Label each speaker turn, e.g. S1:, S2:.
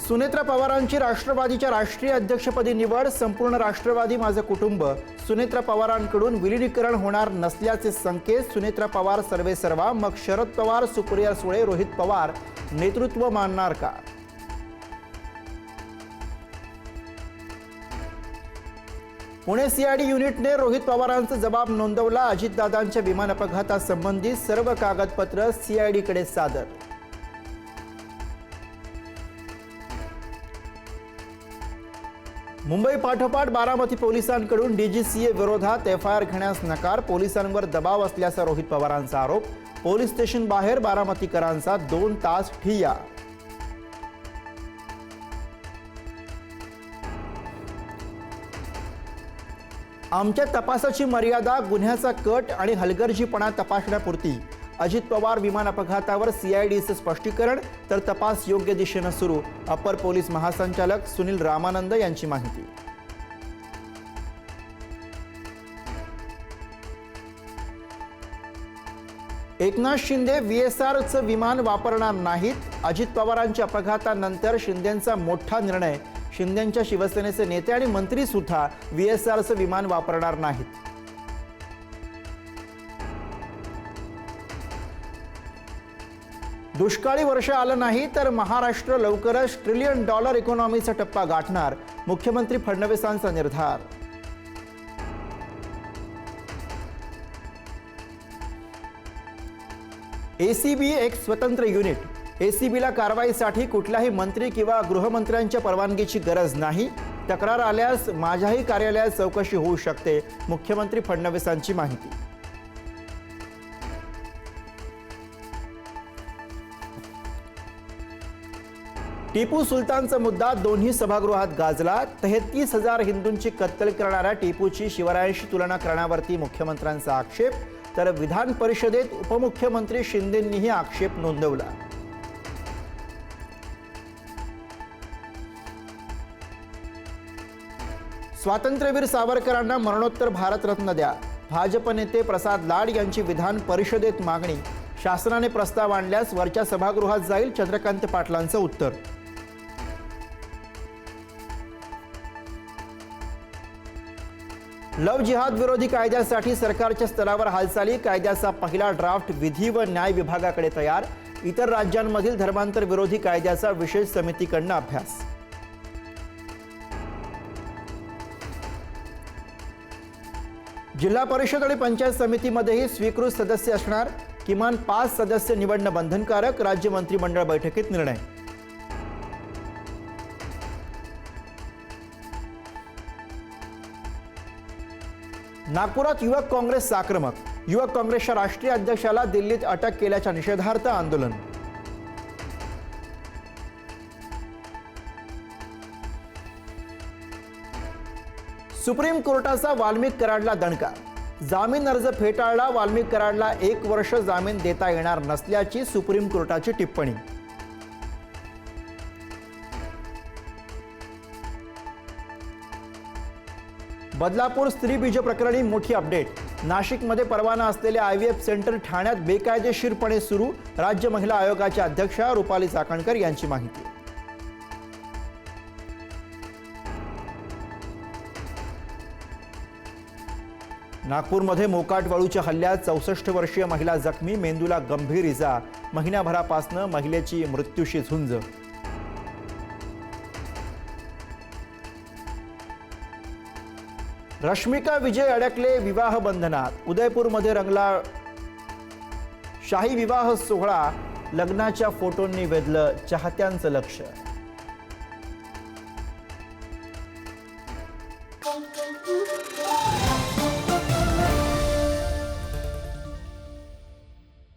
S1: सुनेत्रा पवारांची राष्ट्रवादीच्या राष्ट्रीय अध्यक्षपदी निवड. संपूर्ण राष्ट्रवादी माझं कुटुंब. सुनेत्रा पवारांकडून विलीनीकरण होणार नसल्याचे संकेत. सुनेत्रा पवार सर्वेसर्वा, मग शरद पवार, सुप्रिया सुळे, रोहित पवार नेतृत्व मानणार का? पुणे सीआयडी युनिटने रोहित पवारांचा जबाब नोंदवला. अजितदादांच्या विमान अपघातासंबंधी सर्व कागदपत्र सीआयडीकडे सादर. मुंबई पाठोपाठ बारामती पोलिसांकडून डीजीसीए विरोधात एफआयआर घेण्यास नकार. पोलिसांवर दबाव असल्याचा रोहित पवारांचा आरोप. पोलीस स्टेशन बाहेर बारामतीकरांचा 2 तास ठिय्या. आमच्या तपासाची मर्यादा गुन्ह्याचा कट आणि हलगर्जीपणा तपासण्यापुरती. अजित पवार विमान अपघातावर सीआयडीचं स्पष्टीकरण, तर तपास योग्य दिशेनं सुरू. अपर पोलीस महासंचालक सुनील रामानंद यांची माहिती. एकनाथ शिंदे VSRचं विमान वापरणार नाहीत. अजित पवारांच्या अपघातानंतर शिंदेंचा मोठा निर्णय. शिंदेंच्या शिवसेनेचे नेते आणि मंत्री सुद्धा VSRचं विमान वापरणार नाहीत. दुष्काळी वर्ष आलं नाही तर महाराष्ट्र लवकरच $1 ट्रिलियन इकॉनॉमीचा टप्पा गाठणार. मुख्यमंत्री फडणवीसांचा निर्धार. एसीबी एक स्वतंत्र युनिट. एसीबीला कारवाईसाठी कुठल्याही मंत्री किंवा गृहमंत्र्यांच्या परवानगीची गरज नाही. तक्रार आल्यास माझ्याही कार्यालयात चौकशी होऊ शकते. मुख्यमंत्री फडणवीसांची माहिती. टिपू सुलतानचा मुद्दा दोन्ही सभागृहात गाजला. 33,000 हिंदूंची कत्तल करणाऱ्या टिपूची शिवरायांशी तुलना करण्यावरती मुख्यमंत्र्यांचा आक्षेप. तर विधान परिषदेत उपमुख्यमंत्री शिंदेंनीही आक्षेप नोंदवला. स्वातंत्र्यवीर सावरकरांना मरणोत्तर भारतरत्न द्या. भाजप नेते प्रसाद लाड यांची विधान परिषदेत मागणी. शासनाने प्रस्ताव आणल्यास वरच्या सभागृहात जाईल. चंद्रकांत पाटलांचं उत्तर. लव जिहाद विरोधी कायद्यासाठी सरकारच्या स्तरावर हालचाली. कायद्याचा पहिला ड्राफ्ट विधी व न्याय विभागाकडे तयार. इतर राज्यांमधील धर्मांतर विरोधी कायद्याचा विशेष समितीकडून अभ्यास. जिल्हा परिषद आणि पंचायत समितीमध्येही स्वीकृत सदस्य असणार. किमान 5 सदस्य निवडणं बंधनकारक. राज्य मंत्रिमंडळ बैठकीत निर्णय. नागपुरात युवक काँग्रेस आक्रमक. युवक काँग्रेसच्या राष्ट्रीय अध्यक्षाला दिल्लीत अटक केल्याच्या निषेधार्थ आंदोलन. सुप्रीम कोर्टाचा वाल्मिक कराडला दणका. जामीन अर्ज फेटाळला. वाल्मिक कराडला 1 वर्ष जामीन देता येणार नसल्याची सुप्रीम कोर्टाची टिप्पणी. बदलापूर स्त्रीबीज प्रकरणी मोठी अपडेट. नाशिकमध्ये परवाना असलेले IVF सेंटर ठाण्यात बेकायदेशीरपणे सुरू. राज्य महिला आयोगाच्या अध्यक्षा रुपाली चाकणकर यांची माहिती. नागपूरमध्ये मोकाट वाळूच्या हल्ल्यात 64 वर्षीय महिला जखमी. मेंदूला गंभीर इजा. महिन्याभरापासून महिलेची मृत्यूशी झुंज. रश्मिका विजय अडकले विवाह बंधनात. उदयपूरमध्ये रंगला शाही विवाह सोहळा. लग्नाच्या फोटोंनी वेधलं चाहत्यांचं लक्ष.